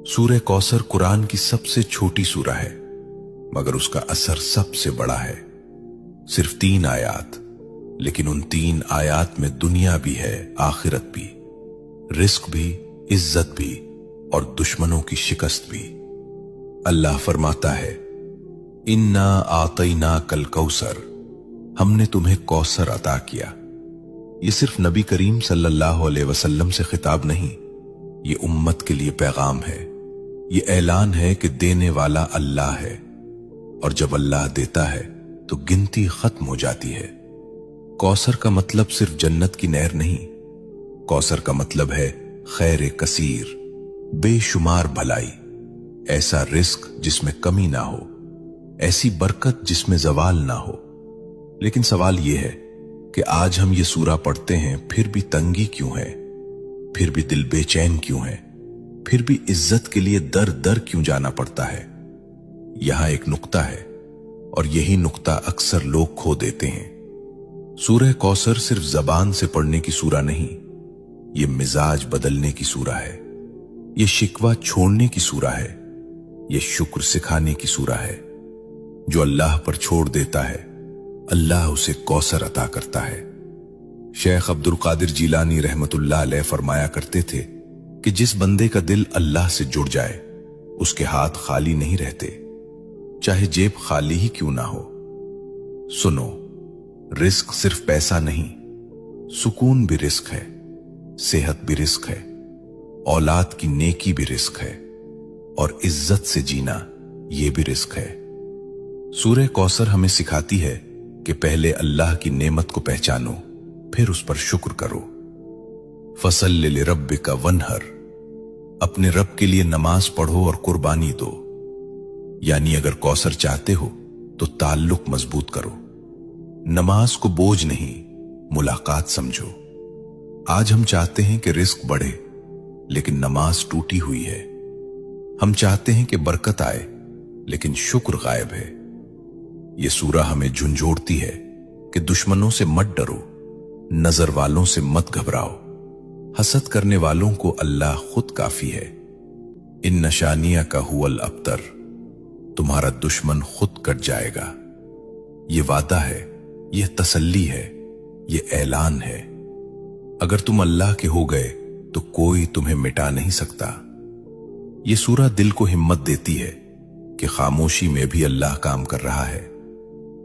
सूरह कौसर कुरान की सबसे छोटी सूरह है, मगर उसका असर सबसे बड़ा है। सिर्फ 3 आयात, लेकिन उन 3 आयात में दुनिया भी है, आखिरत भी, रिस्क भी, इज्जत भी और दुश्मनों की शिकस्त भी। अल्लाह फरमाता है, इन्ना आतैना कल कौसर, हमने तुम्हें कौसर अता किया। ये सिर्फ नबी करीम सल्लल्लाहु अलैहि वसल्लम से खिताब नहीं, ये उम्मत के लिए पैगाम है। ये ऐलान है कि देने वाला अल्लाह है, और जब अल्लाह देता है तो गिनती खत्म हो जाती है। कौसर का मतलब सिर्फ जन्नत की नहर नहीं, कौसर का मतलब है खैर कसीर, बेशुमार भलाई, ऐसा रिस्क जिसमें कमी ना हो, ऐसी बरकत जिसमें जवाल ना हो। लेकिन सवाल यह है कि आज हम ये सूरा पढ़ते हैं, फिर भी तंगी क्यों है, फिर भी दिल बेचैन क्यों है, फिर भी इज्जत के लिए दर दर क्यों जाना पड़ता है। यहां एक नुक्ता है, और यही नुक्ता अक्सर लोग खो देते हैं। सूरह कौसर सिर्फ जबान से पढ़ने की सूरा नहीं, ये मिजाज बदलने की सूरा है, ये शिकवा छोड़ने की सूरा है, ये शुक्र सिखाने की सूरा है। जो अल्लाह पर छोड़ देता है, अल्लाह उसे कौसर अता करता है। शेख अब्दुल कादिर जीलानी रहमतुल्लाह अलैह फरमाया करते थे कि जिस बंदे का दिल अल्लाह से जुड़ जाए, उसके हाथ खाली नहीं रहते, चाहे जेब खाली ही क्यों ना हो। सुनो, रिस्क सिर्फ पैसा नहीं, सुकून भी रिस्क है, सेहत भी रिस्क है, औलाद की नेकी भी रिस्क है, और इज्जत से जीना यह भी रिस्क है। सूरह कौसर हमें सिखाती है कि पहले अल्लाह की नेमत को पहचानो, फिर उस पर शुक्र करो। फसल्लि लिरब्बिका वन्हर, अपने रब के लिए नमाज पढ़ो और कुर्बानी दो। यानी अगर कौसर चाहते हो तो ताल्लुक मजबूत करो, नमाज को बोझ नहीं, मुलाकात समझो। आज हम चाहते हैं कि रिस्क बढ़े, लेकिन नमाज टूटी हुई है। हम चाहते हैं कि बरकत आए, लेकिन शुक्र गायब है। यह सूरा हमें झुंझोड़ती है कि दुश्मनों से मत डरो, नजर वालों से मत घबराओ, हसद करने वालों को अल्लाह खुद काफी है। इन नशानिया का हुवल अब्तर, तुम्हारा दुश्मन खुद कट जाएगा। यह वादा है, यह तसल्ली है, यह ऐलान है। अगर तुम अल्लाह के हो गए तो कोई तुम्हें मिटा नहीं सकता। यह सूरा दिल को हिम्मत देती है कि खामोशी में भी अल्लाह काम कर रहा है,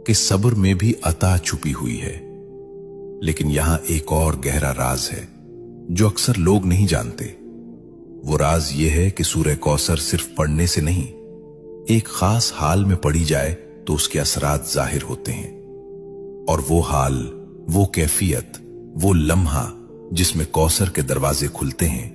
कि सब्र में भी अता छुपी हुई है। लेकिन यहां एक और गहरा राज है जो अक्सर लोग नहीं जानते। वो राज यह है कि सूरह कौसर सिर्फ पढ़ने से नहीं, एक खास हाल में पढ़ी जाए तो उसके असरात जाहिर होते हैं। और वो हाल, वो कैफियत, वो लम्हा जिसमें कौसर के दरवाजे खुलते हैं,